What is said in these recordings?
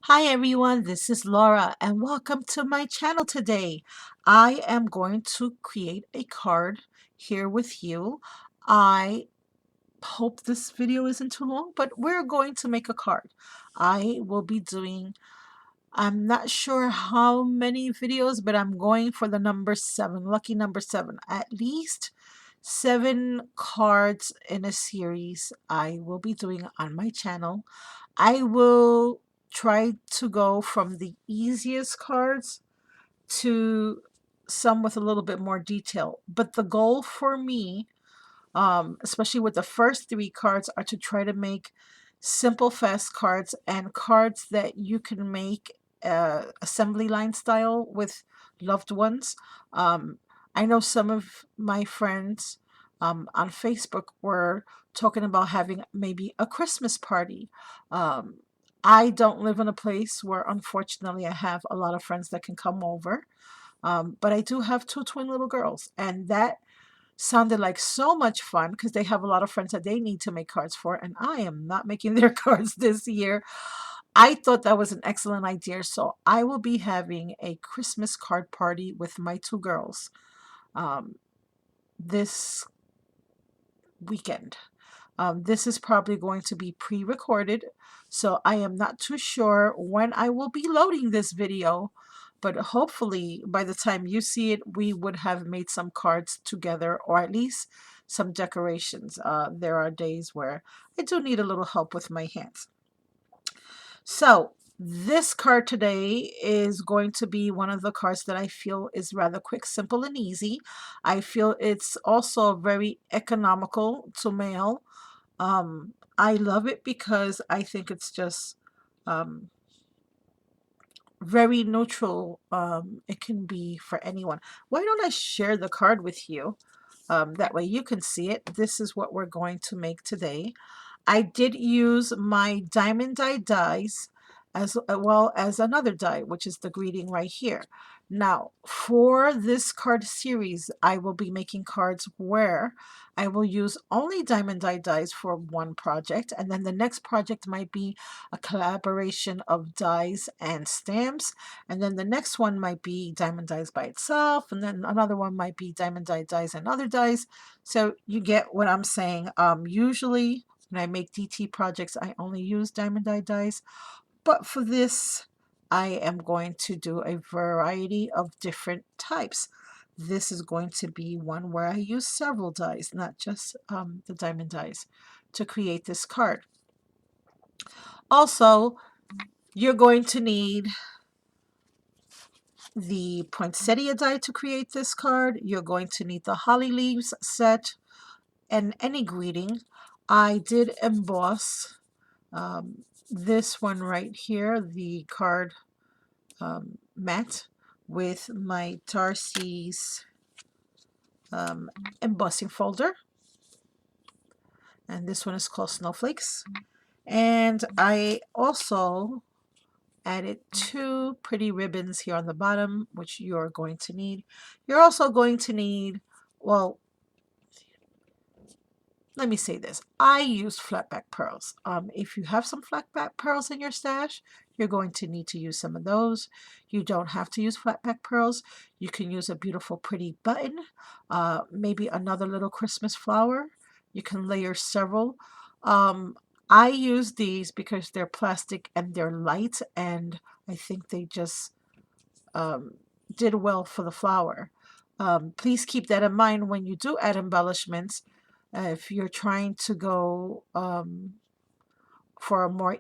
Hi everyone, this is Laura and welcome to my channel today. I am going to create a card here with you. I hope this video isn't too long, but we're going to make a card. I will be doing, I'm not sure how many videos, but I'm going for the number 7, lucky number 7. At least 7 cards in a series I will be doing on my channel. I will try to go from the easiest cards to some with a little bit more detail. But the goal for me, especially with the first 3 cards, are to try to make simple, fast cards and cards that you can make assembly line style with loved ones. Um, I know some of my friends on Facebook were talking about having maybe a Christmas party. Um, I don't live in a place where, unfortunately, I have a lot of friends that can come over. But I do have 2 twin little girls, and that sounded like so much fun because they have a lot of friends that they need to make cards for, and I am not making their cards this year. I thought that was an excellent idea, so I will be having a Christmas card party with my 2 girls um, this weekend. This is probably going to be pre-recorded, so I am not too sure when I will be loading this video, but hopefully by the time you see it, we would have made some cards together, or at least some decorations. There are days where I do need a little help with my hands. So this card today is going to be one of the cards that I feel is rather quick, simple, and easy. I feel it's also very economical to mail. I love it because I think it's just um, very neutral. It can be for anyone. Why don't I share the card with you? That way you can see it. This is what we're going to make today. I did use my Diemond Die dies as well as another die, which is the greeting right here. Now, for this card series, I will be making cards where I will use only Diemond Die dies for one project, and then the next project might be a collaboration of dies and stamps, and then the next one might be Diemond Dies by itself, and then another one might be Diemond Die dies and other dies. So you get what I'm saying. Usually when I make DT projects, I only use Diemond Die dies, but for this, I am going to do a variety of different types. This is going to be one where I use several dies, not just the Diemond dies, to create this card. Also, you're going to need the poinsettia die to create this card. You're going to need the holly leaves set and any greeting. I did emboss this one right here, the card mat, with my Darcy's embossing folder. And this one is called Snowflakes. And I also added 2 pretty ribbons here on the bottom, which you're going to need. You're also going to need, well, let me say this. I use flatback pearls. If you have some flatback pearls in your stash, you're going to need to use some of those. You don't have to use flatback pearls. You can use a beautiful pretty button, maybe another little Christmas flower. You can layer several. Um, I use these because they're plastic and they're light, and I think they just um, did well for the flower. Please keep that in mind when you do add embellishments. If you're trying to go for a more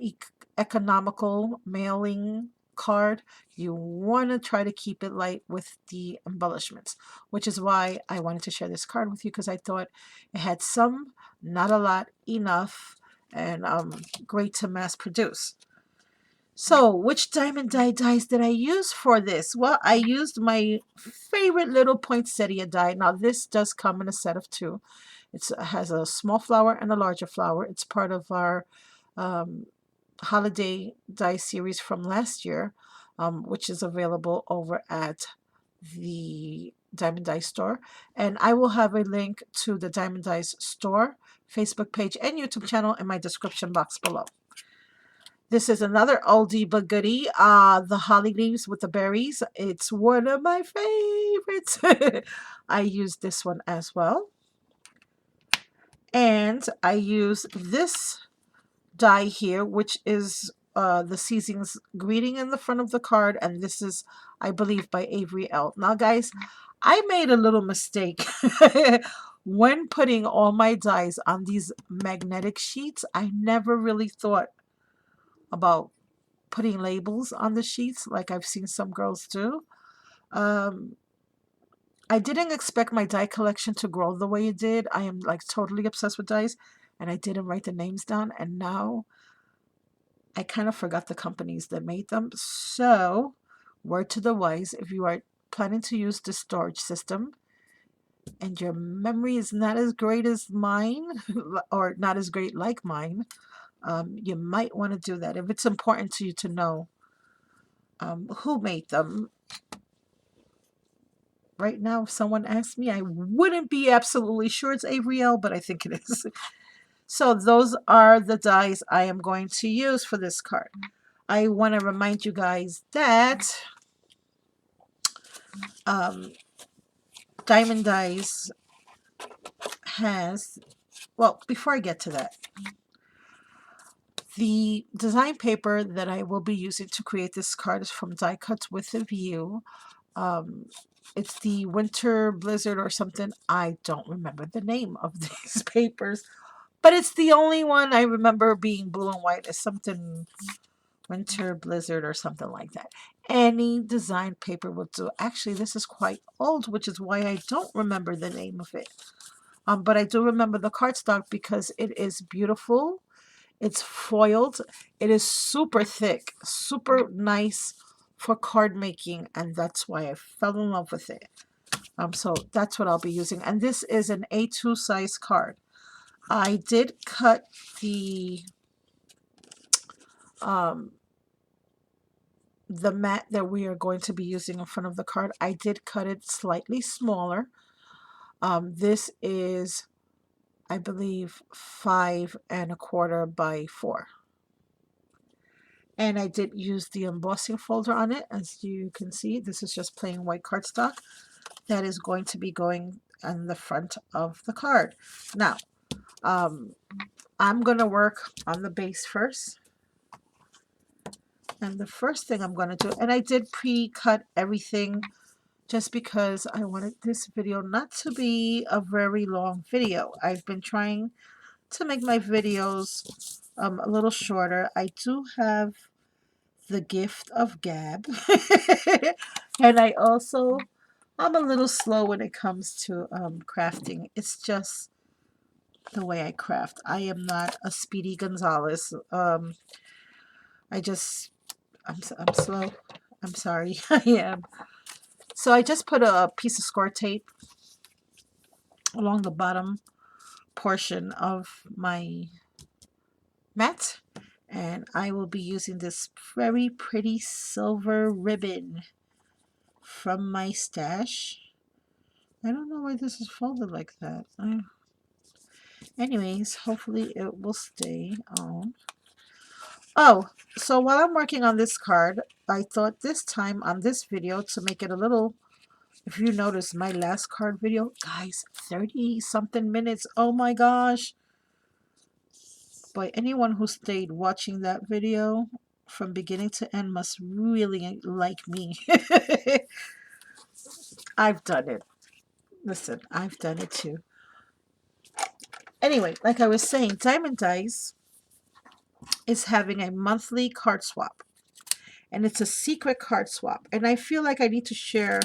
economical mailing card, you want to try to keep it light with the embellishments, which is why I wanted to share this card with you, because I thought it had some, not a lot, enough, and great to mass produce. So, which Diemond Die dies did I use for this? Well, I used my favorite little poinsettia die. Now, this does come in a set of 2. It has a small flower and a larger flower. It's part of our um, holiday die series from last year, which is available over at the Diemond Die store. And I will have a link to the Diemond Die's store, Facebook page, and YouTube channel in my description box below. This is another oldie but goodie. The holly leaves with the berries. It's one of my favorites. I use this one as well. And I use this die here, which is the season's greeting in the front of the card. And this is, I believe, by Avery L. Now, guys, I made a little mistake. When putting all my dies on these magnetic sheets, I never really thought about putting labels on the sheets like I've seen some girls do. Um, I didn't expect my die collection to grow the way it did. I am like totally obsessed with dies, and I didn't write the names down, and now I kind of forgot the companies that made them. So, word to the wise, if you are planning to use this storage system and your memory is not as great as mine or not as great like mine, you might want to do that. If it's important to you to know who made them. Right now, if someone asked me, I wouldn't be absolutely sure it's Avery L, but I think it is. So those are the dies I am going to use for this card. I want to remind you guys that Diemond Dies has, well, before I get to that, the design paper that I will be using to create this card is from Die Cuts with a View. It's the Winter Blizzard or something. I don't remember the name of these papers, but it's the only one I remember being blue and white. It's something Winter Blizzard or something like that. Any design paper will do. Actually, this is quite old, which is why I don't remember the name of it. But I do remember the cardstock because it is beautiful. It's foiled. It is super thick, super nice for card making, and that's why I fell in love with it. So that's what I'll be using. And this is an A2 size card. I did cut the mat that we are going to be using in front of the card. I did cut it slightly smaller. This is, I believe, 5 1/4 by 4. And I did use the embossing folder on it. As you can see, this is just plain white cardstock that is going to be going on the front of the card. Now, I'm going to work on the base first. And the first thing I'm going to do, and I did pre-cut everything just because I wanted this video not to be a very long video. I've been trying to make my videos a little shorter. I do have the gift of gab. And I'm a little slow when it comes to crafting. It's just the way I craft. I am not a Speedy Gonzalez. I'm slow. I'm sorry. I am. So I just put a piece of score tape along the bottom portion of my mat, and I will be using this very pretty silver ribbon from my stash. I don't know why this is folded like that. Anyways, hopefully it will stay on. Oh, so while I'm working on this card, I thought this time on this video to make it a little, if you notice my last card video, guys, 30 something minutes. Oh my gosh. But anyone who stayed watching that video from beginning to end must really like me. I've done it. Listen, I've done it too. Anyway, like I was saying, Diemond Dies is having a monthly card swap. And it's a secret card swap. And I feel like I need to share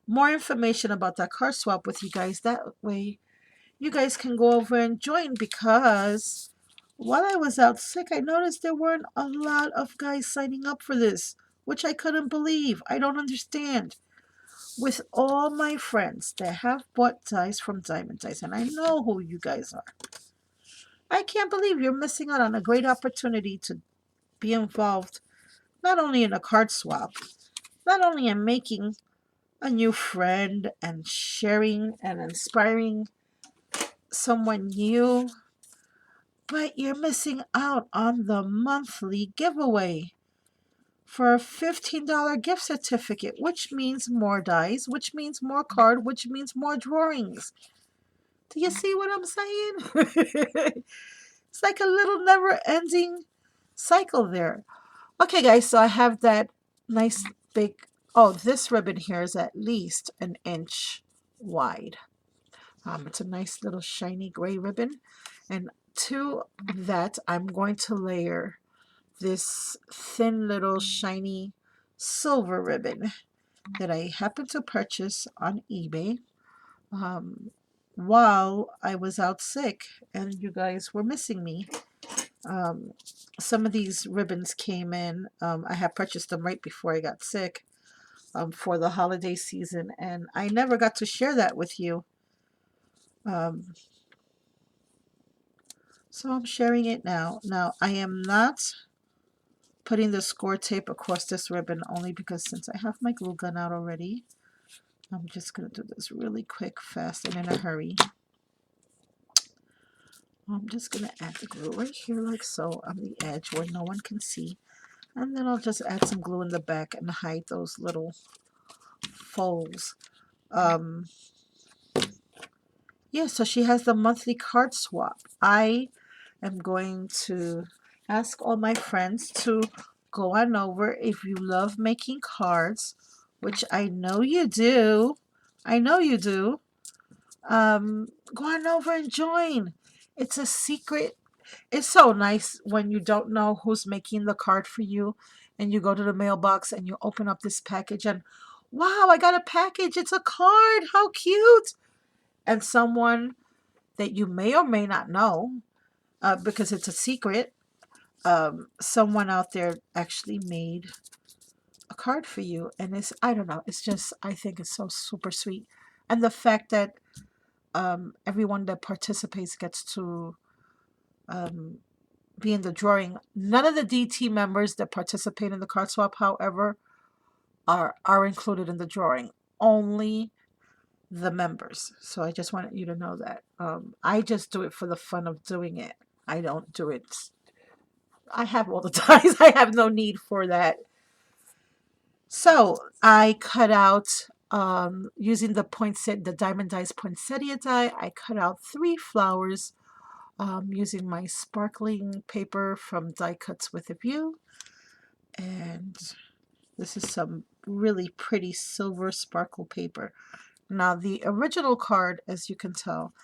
more information about that card swap with you guys. That way you guys can go over and join, because while I was out sick, I noticed there weren't a lot of guys signing up for this, which I couldn't believe. I don't understand. With all my friends that have bought dies from Diemond Dies, and I know who you guys are, I can't believe you're missing out on a great opportunity to be involved not only in a card swap, not only in making a new friend and sharing and inspiring someone new, But you're missing out on the monthly giveaway for a $15 gift certificate, which means more dies, which means more card, which means more drawings. Do you see what I'm saying? It's like a little never-ending cycle there. Okay, guys, so I have that nice big, oh, this ribbon here is at least an inch wide. It's a nice little shiny gray ribbon. And to that, I'm going to layer this thin little shiny silver ribbon that I happened to purchase on eBay while I was out sick and you guys were missing me. Some of these ribbons came in. I had purchased them right before I got sick for the holiday season, and I never got to share that with you. So I'm sharing it now. Now, I am not putting the score tape across this ribbon only because since I have my glue gun out already, I'm just going to do this really quick, fast, and in a hurry. I'm just going to add the glue right here like so on the edge where no one can see. And then I'll just add some glue in the back and hide those little folds. Yeah, so she has the monthly card swap. I am going to ask all my friends to go on over. If you love making cards, which I know you do, I know you do, go on over and join. It's a secret. It's so nice when you don't know who's making the card for you and you go to the mailbox and you open up this package and wow, I got a package. It's a card. How cute. And someone that you may or may not know, because it's a secret, someone out there actually made a card for you. And it's, I don't know, it's just, I think it's so super sweet. And the fact that everyone that participates gets to be in the drawing. None of the DT members that participate in the card swap, however, are included in the drawing. Only the members. So I just wanted you to know that. I just do it for the fun of doing it. I don't do it. I have all the dies. I have no need for that. So I cut out, using the Diemond Die Poinsettia die, I cut out 3 flowers using my sparkling paper from Die Cuts with a View. And this is some really pretty silver sparkle paper. Now the original card, as you can tell,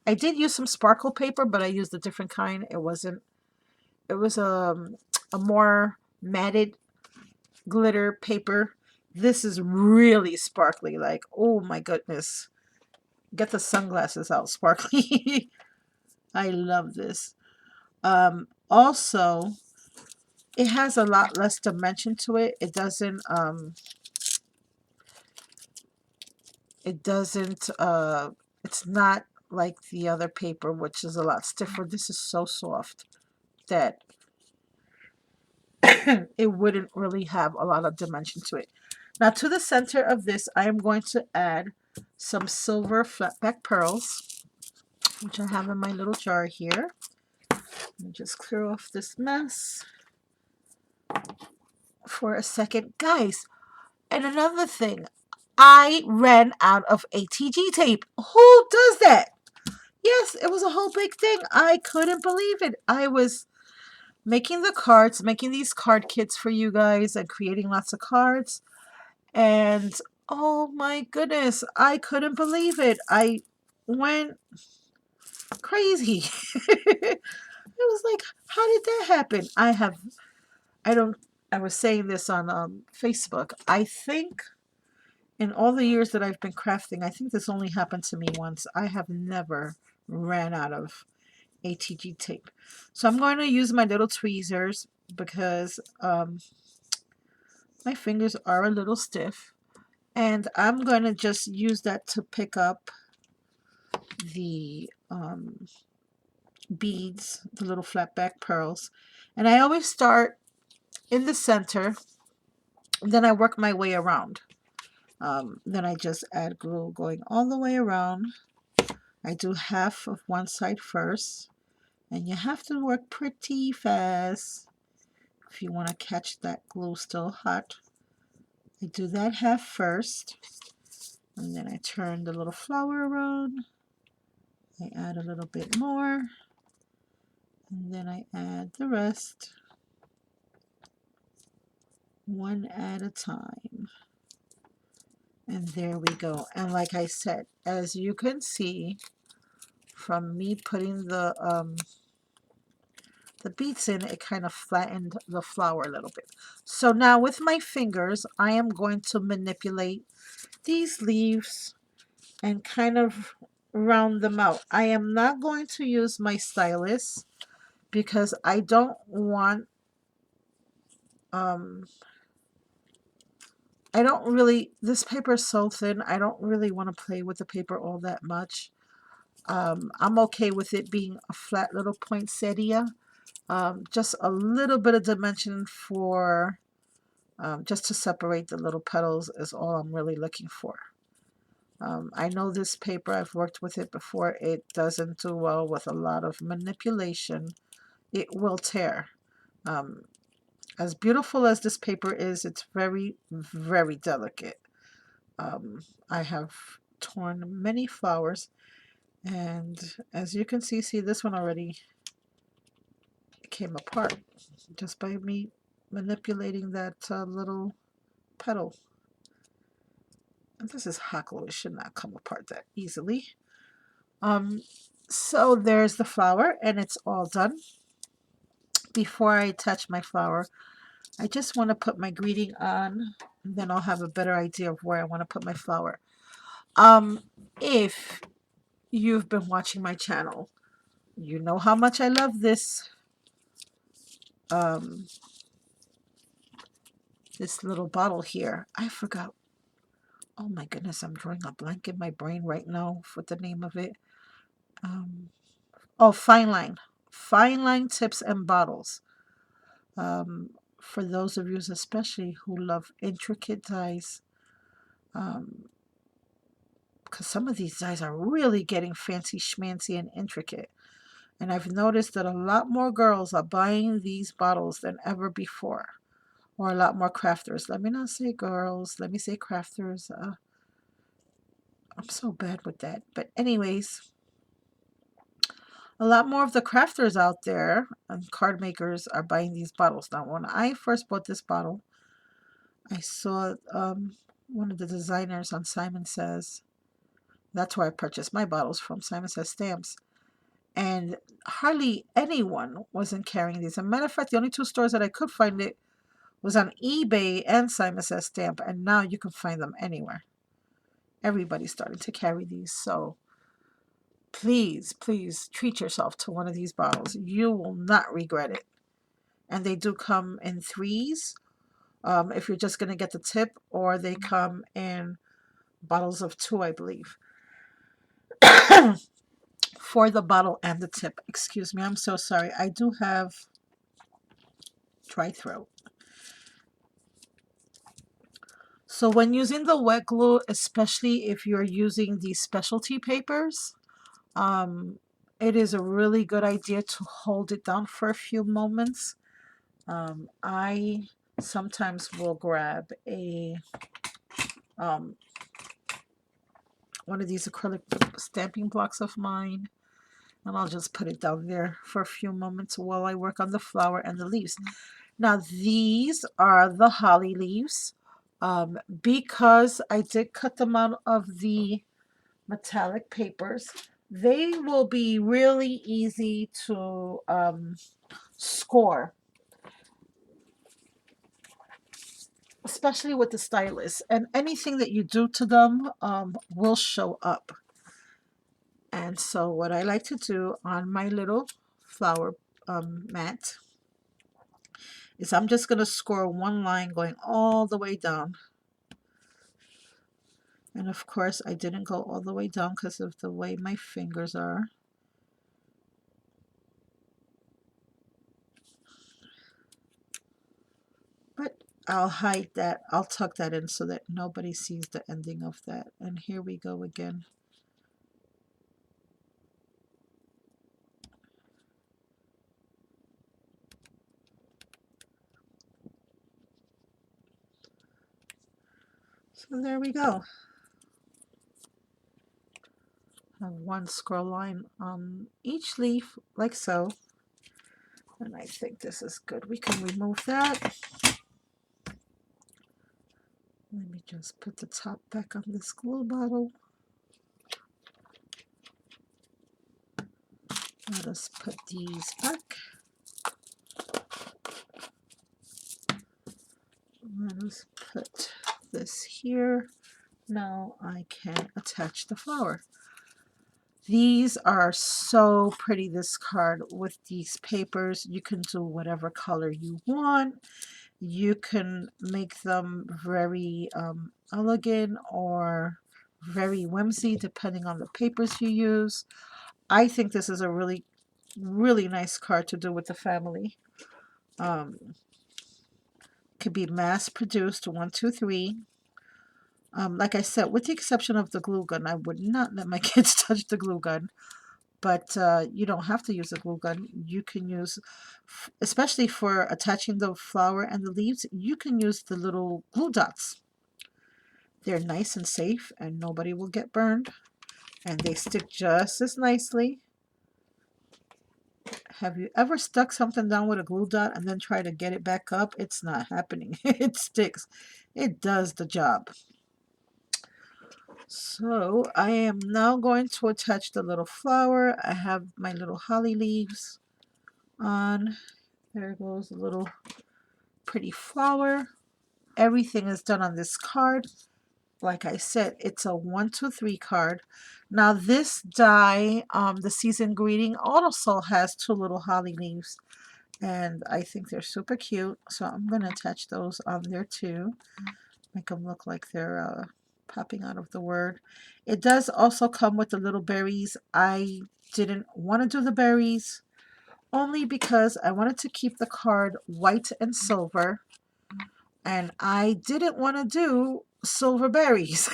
I did use some sparkle paper, but I used a different kind. It was a more matted glitter paper. This is really sparkly, like, oh my goodness. Get the sunglasses out, sparkly. I love this. Also, it has a lot less dimension to it. It doesn't it's not like the other paper, which is a lot stiffer. This is so soft that it wouldn't really have a lot of dimension to it. Now to the center of this, I am going to add some silver flat back pearls, which I have in my little jar here. Let me just clear off this mess for a second. Guys, and another thing, I ran out of ATG tape. Who does that? Yes, it was a whole big thing. I couldn't believe it. I was making the cards, making these card kits for you guys and creating lots of cards. And oh my goodness, I couldn't believe it. I went crazy. It was like, how did that happen? I was saying this on Facebook. I think in all the years that I've been crafting, I think this only happened to me once. I have never ran out of ATG tape. So I'm going to use my little tweezers because my fingers are a little stiff. And I'm going to just use that to pick up the beads, the little flat back pearls. And I always start in the center, then I work my way around. Then I just add glue going all the way around. I do half of one side first, And you have to work pretty fast if you want to catch that glue still hot. I do that half first, and then I turn the little flower around. I add a little bit more, and then I add the rest one at a time. And there we go. And like I said, as you can see from me putting the beads in, it kind of flattened the flower a little bit. So now with my fingers, I am going to manipulate these leaves and kind of round them out. I am not going to use my stylus because I don't want, I don't really, this paper is so thin, I don't really want to play with the paper all that much. I'm okay with it being a flat little poinsettia. Just a little bit of dimension for, just to separate the little petals is all I'm really looking for. I know this paper, I've worked with it before, it doesn't do well with a lot of manipulation. It will tear. As beautiful as this paper is, it's very, very delicate. I have torn many flowers, and as you can see this one already came apart just by me manipulating that little petal. And this is hot glue, it should not come apart that easily. So there's the flower, and it's all done. Before I attach my flower, I just want to put my greeting on, and then I'll have a better idea of where I want to put my flower. If you've been watching my channel, you know how much I love this this little bottle here. I forgot. Oh my goodness, I'm drawing a blank in my brain right now for the name of it. Oh, fine line. Fine line tips and bottles. For those of you especially who love intricate dies, because some of these dies are really getting fancy schmancy and intricate. And I've noticed that a lot more girls are buying these bottles than ever before. Or a lot more crafters. Let me not say girls, let me say crafters. I'm so bad with that. But anyways, a lot more of the crafters out there and card makers are buying these bottles. Now, when I first bought this bottle, I saw one of the designers on Simon Says. That's where I purchased my bottles from, Simon Says Stamps. And hardly anyone wasn't carrying these. As a matter of fact, the only two stores that I could find it was on eBay and Simon Says Stamp. And now you can find them anywhere. Everybody's starting to carry these. So please, please treat yourself to one of these bottles. You will not regret it. And they do come in threes if you're just going to get the tip, or they come in bottles of 2, I believe. For the bottle and the tip. Excuse me, I'm so sorry. I do have dry throat. So when using the wet glue, especially if you're using these specialty papers, it is a really good idea to hold it down for a few moments. I sometimes will grab a one of these acrylic stamping blocks of mine, and I'll just put it down there for a few moments while I work on the flower and the leaves. Now these are the holly leaves. Because I did cut them out of the metallic papers, they will be really easy to score, especially with the stylus, and anything that you do to them will show up. And so what I like to do on my little flower mat is I'm just going to score one line going all the way down. And of course I didn't go all the way down because of the way my fingers are. But I'll hide that, I'll tuck that in so that nobody sees the ending of that. And here we go again. So there we go. Have one scroll line on each leaf, like so. And I think this is good. We can remove that. Let me just put the top back on this glue bottle. Let us put these back. Let us put this here. Now I can attach the flower. These are so pretty, this card with these papers. You can do whatever color you want. You can make them very elegant or very whimsy depending on the papers you use. I think this is a really, really nice card to do with the family. Could be mass produced, 1, 2, 3. Like I said, with the exception of the glue gun, I would not let my kids touch the glue gun. But you don't have to use a glue gun. You can use, especially for attaching the flower and the leaves, you can use the little glue dots. They're nice and safe and nobody will get burned. And they stick just as nicely. Have you ever stuck something down with a glue dot and then try to get it back up? It's not happening. It sticks. It does the job. So I am now going to attach the little flower. I have my little holly leaves on. There goes a little pretty flower. Everything is done on this card. Like I said, it's a 1, 2, 3 card. Now this die, the season greeting, also has 2 little holly leaves. And I think they're super cute. So I'm going to attach those on there too. Make them look like they're popping out of the word. It does also come with the little berries. I didn't want to do the berries only because I wanted to keep the card white and silver. And I didn't want to do silver berries.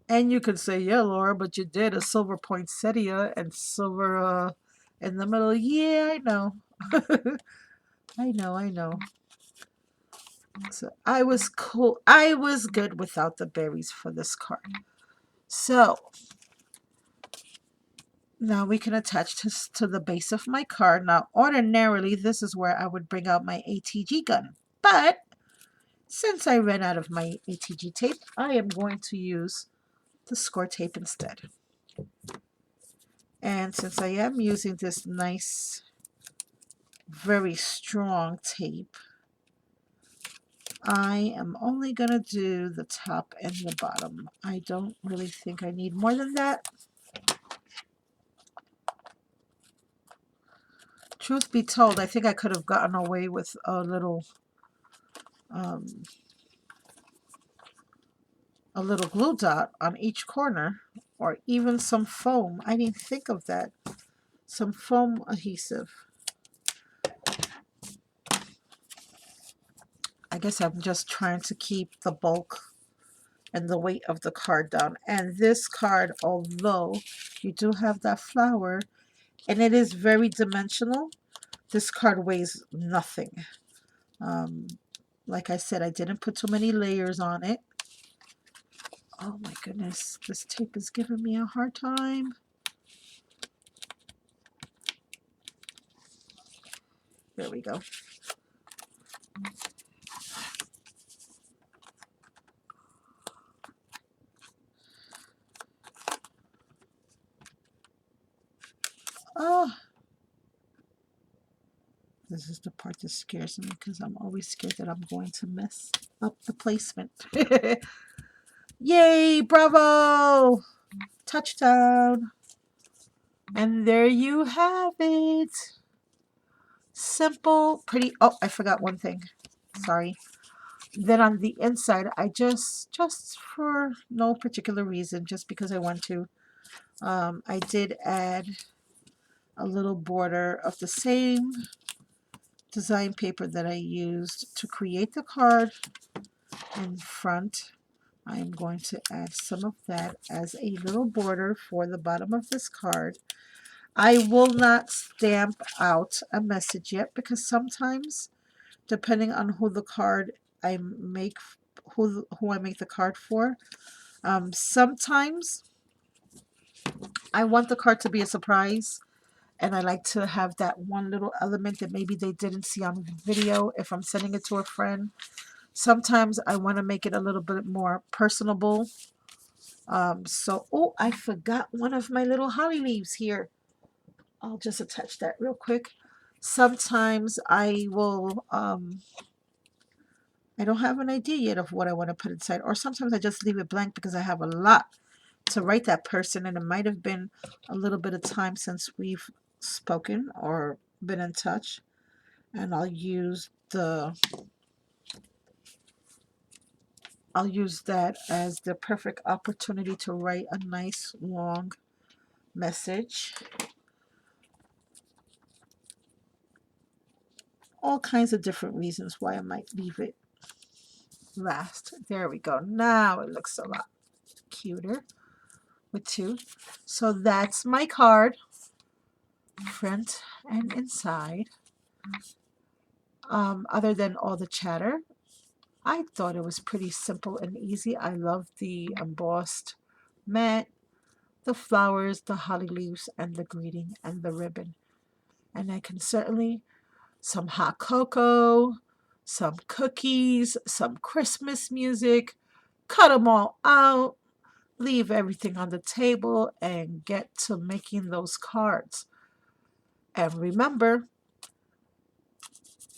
And you could say, yeah, Laura, but you did a silver poinsettia and silver in the middle. Yeah, I know. I know. So I was cool. I was good without the berries for this card. So now we can attach this to the base of my card. Now, ordinarily, this is where I would bring out my ATG gun. But since I ran out of my ATG tape, I am going to use the score tape instead. And since I am using this nice, very strong tape, I am only going to do the top and the bottom. I don't really think I need more than that. Truth be told, I think I could have gotten away with a little glue dot on each corner, or even some foam. I didn't think of that. Some foam adhesive. I guess I'm just trying to keep the bulk and the weight of the card down. And this card, although you do have that flower and it is very dimensional, this card weighs nothing. Like I said, I didn't put too many layers on it. Oh my goodness, this tape is giving me a hard time. There we go. Oh, this is the part that scares me because I'm always scared that I'm going to mess up the placement. Yay, bravo! Touchdown! And there you have it. Simple, pretty. Oh, I forgot one thing. Sorry. Then on the inside, I just for no particular reason, just because I want to, I did add a little border of the same design paper that I used to create the card in front. I am going to add some of that as a little border for the bottom of this card. I will not stamp out a message yet because sometimes depending on who the card I make, who I make the card for. Sometimes I want the card to be a surprise, and I like to have that one little element that maybe they didn't see on video if I'm sending it to a friend. Sometimes I want to make it a little bit more personable. Oh, I forgot one of my little holly leaves here. I'll just attach that real quick. Sometimes I will, I don't have an idea yet of what I want to put inside, or sometimes I just leave it blank because I have a lot to write that person, and it might have been a little bit of time since we've spoken or been in touch, and I'll use that as the perfect opportunity to write a nice long message. All kinds of different reasons why I might leave it last. There we go. Now it looks a lot cuter with two. So that's my card, front and inside. Other than all the chatter, I thought it was pretty simple and easy. I love the embossed mat, the flowers, the holly leaves, and the greeting and the ribbon. And I can certainly some hot cocoa, some cookies, some Christmas music, cut them all out, leave everything on the table, and get to making those cards. And remember,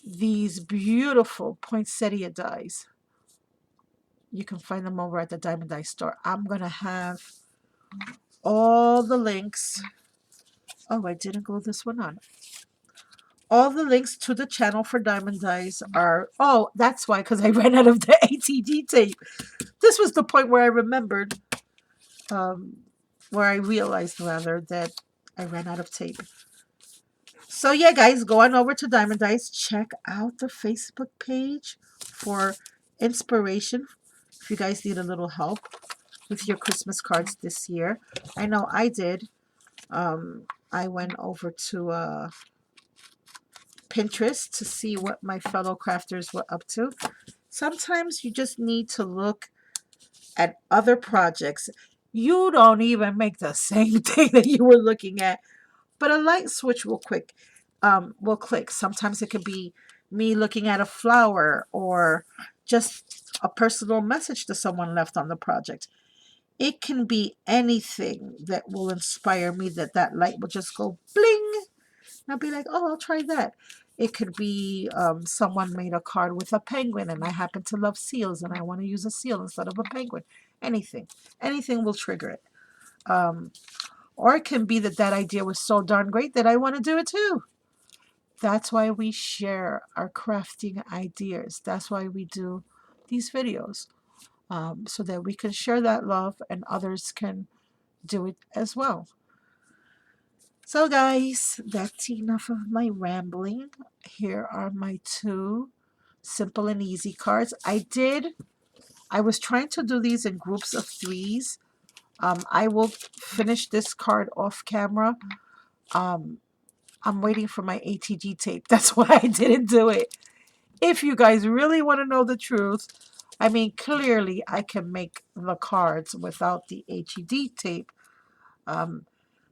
these beautiful poinsettia dies, you can find them over at the Diemond Die store. I'm going to have all the links. Oh, I didn't glue this one on. All the links to the channel for Diemond Dies are, oh, that's why, because I ran out of the ATG tape. This was the point where I remembered, where I realized, rather, that I ran out of tape. So yeah, guys, go on over to Diemond Dies. Check out the Facebook page for inspiration if you guys need a little help with your Christmas cards this year. I know I did. I went over to Pinterest to see what my fellow crafters were up to. Sometimes you just need to look at other projects. You don't even make the same thing that you were looking at, but a light switch will click. Sometimes it could be me looking at a flower or just a personal message that someone left on the project. It can be anything that will inspire me, that light will just go bling. And I'll be like, oh, I'll try that. It could be someone made a card with a penguin, and I happen to love seals, and I want to use a seal instead of a penguin. Anything. Anything will trigger it. Or it can be that idea was so darn great that I want to do it too. That's why we share our crafting ideas. That's why we do these videos. So that we can share that love and others can do it as well. So guys, that's enough of my rambling. Here are my two simple and easy cards. I was trying to do these in groups of threes. I will finish this card off camera. I'm waiting for my ATG tape. That's why I didn't do it. If you guys really want to know the truth, I mean, clearly I can make the cards without the HED tape.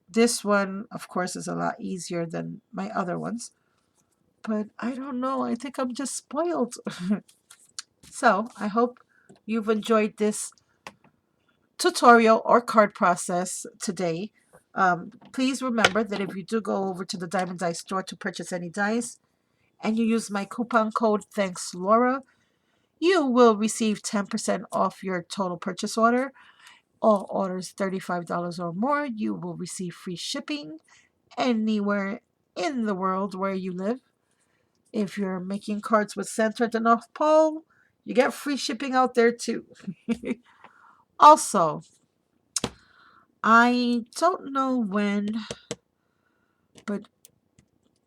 This one, of course, is a lot easier than my other ones. But I don't know. I think I'm just spoiled. So I hope you've enjoyed this tutorial or card process today. Please remember that if you do go over to the Diemond Die store to purchase any dies and you use my coupon code Thanks Laura, you will receive 10% off your total purchase order. All orders $35 or more, you will receive free shipping anywhere in the world where you live. If you're making cards with Santa at the North Pole, you get free shipping out there too. Also, I don't know when, but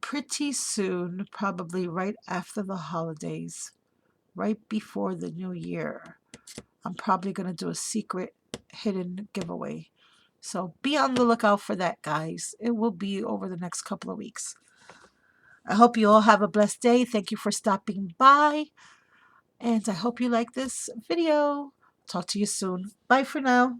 pretty soon, probably right after the holidays, right before the new year, I'm probably going to do a secret hidden giveaway. So be on the lookout for that, guys. It will be over the next couple of weeks. I hope you all have a blessed day. Thank you for stopping by. And I hope you like this video. Talk to you soon. Bye for now.